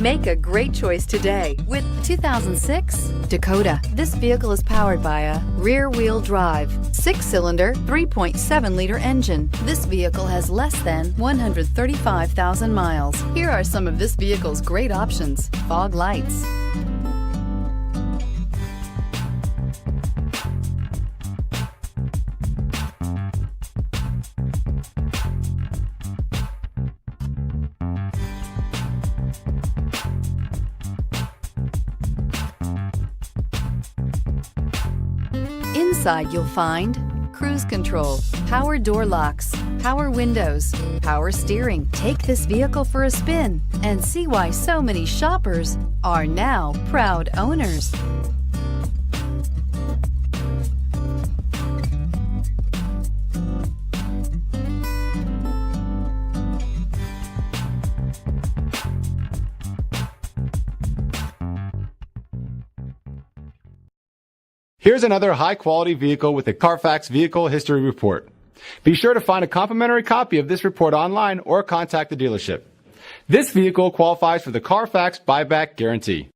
Make a great choice today with 2006 Dakota. This vehicle is powered by a rear-wheel drive, 6-cylinder, 3.7-liter engine. This vehicle has less than 135,000 miles. Here are some of this vehicle's great options: fog lights, Inside you'll find cruise control, power door locks, power windows, power steering. Take this vehicle for a spin and see why so many shoppers are now proud owners. Here's another high-quality vehicle with a Carfax Vehicle History Report. Be sure to find a complimentary copy of this report online or contact the dealership. This vehicle qualifies for the Carfax Buyback Guarantee.